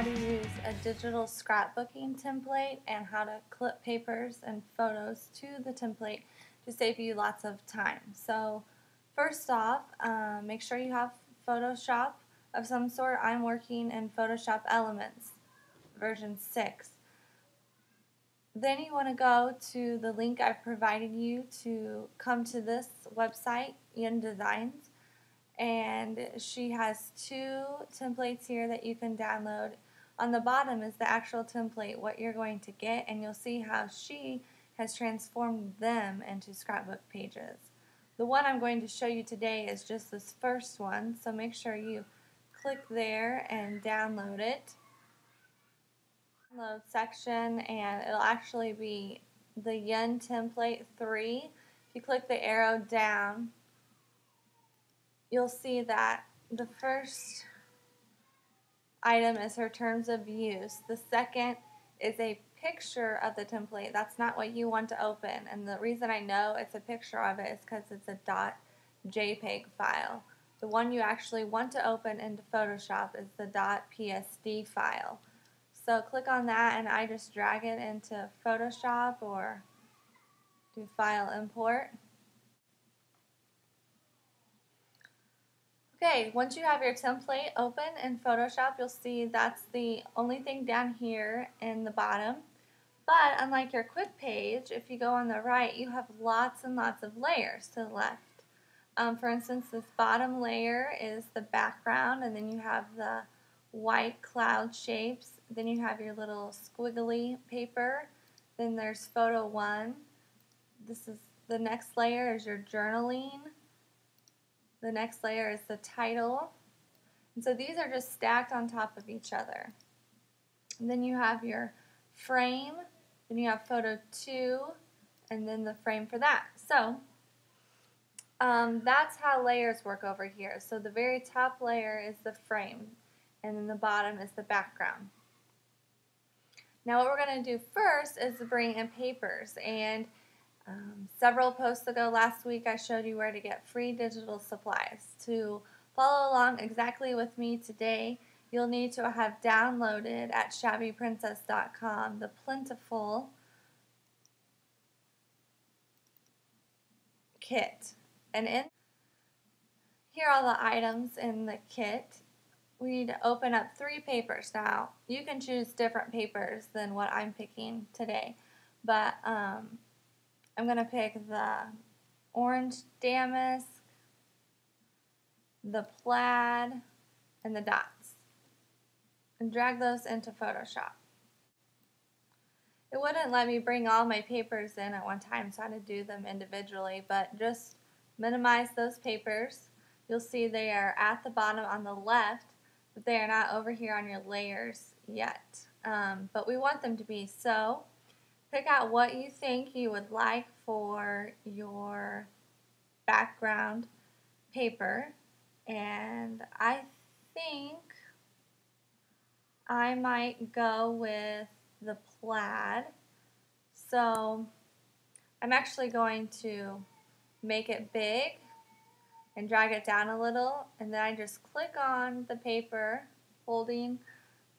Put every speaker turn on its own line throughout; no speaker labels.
how to use a digital scrapbooking template and how to clip papers and photos to the template to save you lots of time. So first off, make sure you have Photoshop of some sort. I'm working in Photoshop Elements version 6. Then you want to go to the link I've provided you to come to this website, Yin Designs, and she has 2 templates here that you can download. On the bottom is the actual template, what you're going to get, and you'll see how she has transformed them into scrapbook pages. The one I'm going to show you today is just this first one, so make sure you click there and download it. Download section, and it'll actually be the Yin template 3. If you click the arrow down, you'll see that the first item is her terms of use. The second is a picture of the template. That's not what you want to open, and the reason I know it's a picture of it is because it's a .jpeg file. The one you actually want to open into Photoshop is the .psd file. So click on that, and I just drag it into Photoshop or do File Import. Okay, once you have your template open in Photoshop, you'll see that's the only thing down here in the bottom. But unlike your quick page, if you go on the right, you have lots and lots of layers to the left. For instance, this bottom layer is the background, and then you have the white cloud shapes. Then you have your little squiggly paper. Then there's photo 1. This is the next layer is your journaling. The next layer is the title. And so these are just stacked on top of each other. And then you have your frame, then you have photo 2, and then the frame for that. So that's how layers work over here. So the very top layer is the frame, and then the bottom is the background. Now what we're going to do first is to bring in papers, and several posts ago last week I showed you where to get free digital supplies. To follow along exactly with me today, you'll need to have downloaded at shabbyprincess.com the Plentiful kit. And here are all the items in the kit. We need to open up 3 papers. Now, you can choose different papers than what I'm picking today, but I'm going to pick the orange damask, the plaid, and the dots, and drag those into Photoshop. It wouldn't let me bring all my papers in at one time, so I had to do them individually, but just minimize those papers. You'll see they are at the bottom on the left, but they are not over here on your layers yet. But we want them to be. So pick out what you think you would like for your background paper, and I think I might go with the plaid. So I'm actually going to make it big and drag it down a little, and then I just click on the paper holding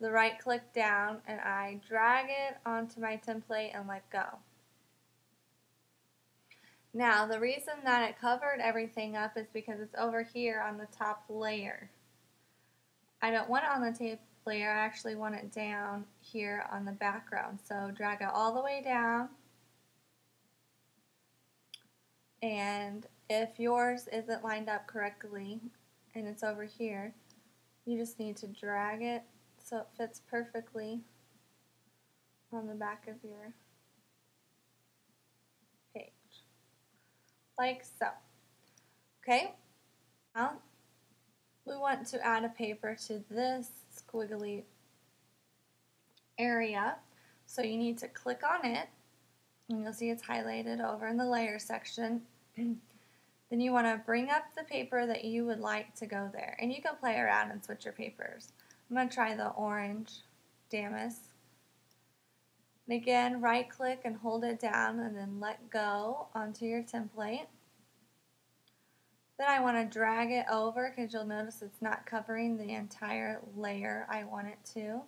the right click down, and I drag it onto my template and let go. Now the reason that it covered everything up is because it's over here on the top layer. I don't want it on the top layer, I actually want it down here on the background. So drag it all the way down, and if yours isn't lined up correctly and it's over here, you just need to drag it so it fits perfectly on the back of your page, like so. Okay, now we want to add a paper to this squiggly area, so you need to click on it, and you'll see it's highlighted over in the layer section. Then you want to bring up the paper that you would like to go there, and you can play around and switch your papers. I'm going to try the orange damask. And again, right click and hold it down, and then let go onto your template. Then I want to drag it over, because you'll notice it's not covering the entire layer I want it to.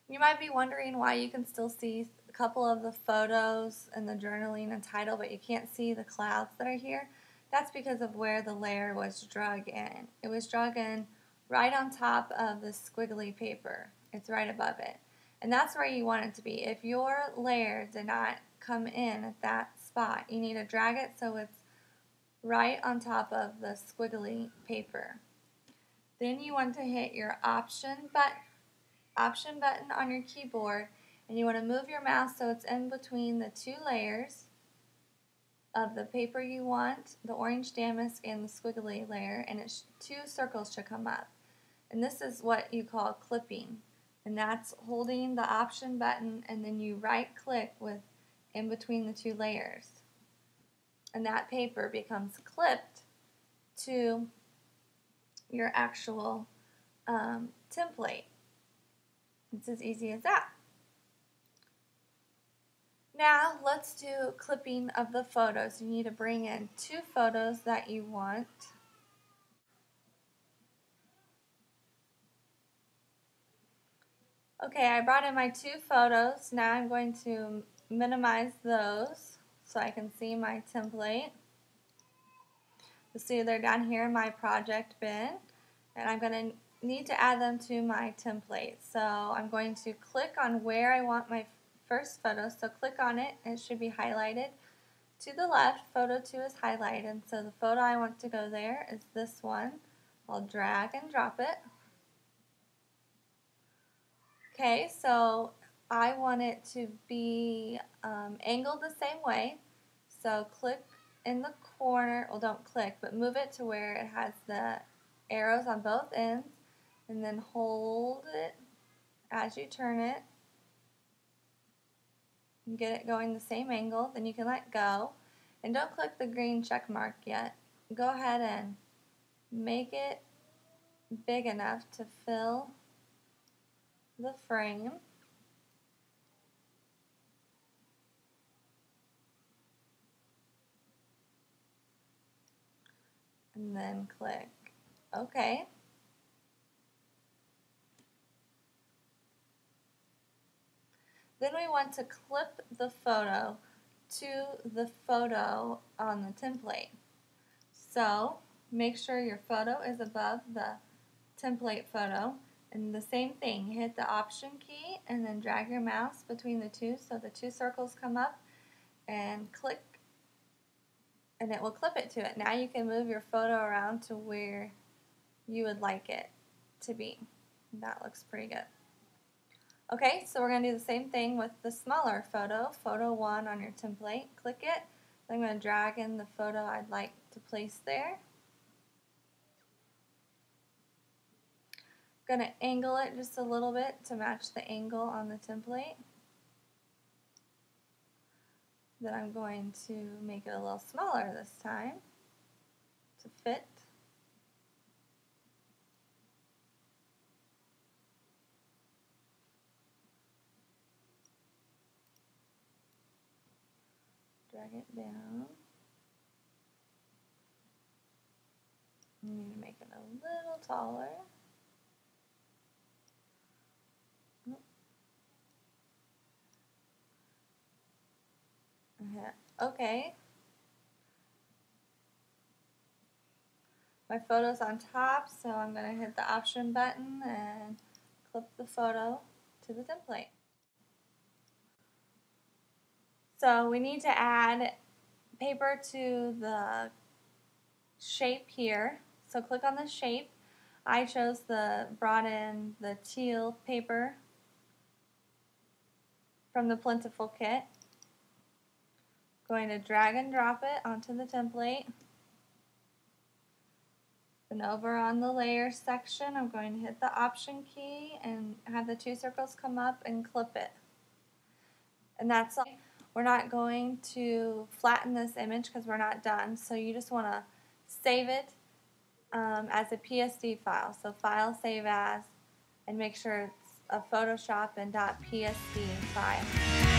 You might be wondering why you can still see a couple of the photos and the journaling and title, but you can't see the clouds that are here. That's because of where the layer was drug in. It was drug in right on top of the squiggly paper. It's right above it. And that's where you want it to be. If your layer did not come in at that spot, you need to drag it so it's right on top of the squiggly paper. Then you want to hit your option button on your keyboard, and you want to move your mouse so it's in between the two layers of the paper you want, the orange damask and the squiggly layer, and two circles should come up. And this is what you call clipping. And that's holding the option button and then you right click with in between the two layers. And that paper becomes clipped to your actual template. It's as easy as that. Now let's do clipping of the photos. You need to bring in two photos that you want. Okay, I brought in my two photos. Now I'm going to minimize those so I can see my template. You'll see they're down here in my project bin, and I'm going to need to add them to my template. So I'm going to click on where I want my first photo. So click on it, and it should be highlighted. To the left, photo 2 is highlighted, so the photo I want to go there is this one. I'll drag and drop it. Okay, so I want it to be angled the same way. So click in the corner, well don't click, but move it to where it has the arrows on both ends, and then hold it as you turn it and get it going the same angle. Then you can let go, and don't click the green check mark yet. Go ahead and make it big enough to fill the frame. And then click OK. Then we want to clip the photo to the photo on the template. So make sure your photo is above the template photo. And the same thing, hit the option key and then drag your mouse between the two so the two circles come up, and click, and it will clip it to it. Now you can move your photo around to where you would like it to be. That looks pretty good. Okay, so we're going to do the same thing with the smaller photo, photo 1 on your template. Click it. I'm going to drag in the photo I'd like to place there. I'm going to angle it just a little bit to match the angle on the template. Then I'm going to make it a little smaller this time to fit. Drag it down. I need to make it a little taller. Okay. My photo's on top, so I'm going to hit the option button and clip the photo to the template. So we need to add paper to the shape here. So click on the shape. I brought in the teal paper from the Plentiful kit. Going to drag and drop it onto the template. Then over on the layers section, I'm going to hit the option key and have the two circles come up and clip it. And that's all. We're not going to flatten this image because we're not done, so you just want to save it as a PSD file. So File, Save As, and make sure it's a Photoshop and .psd file.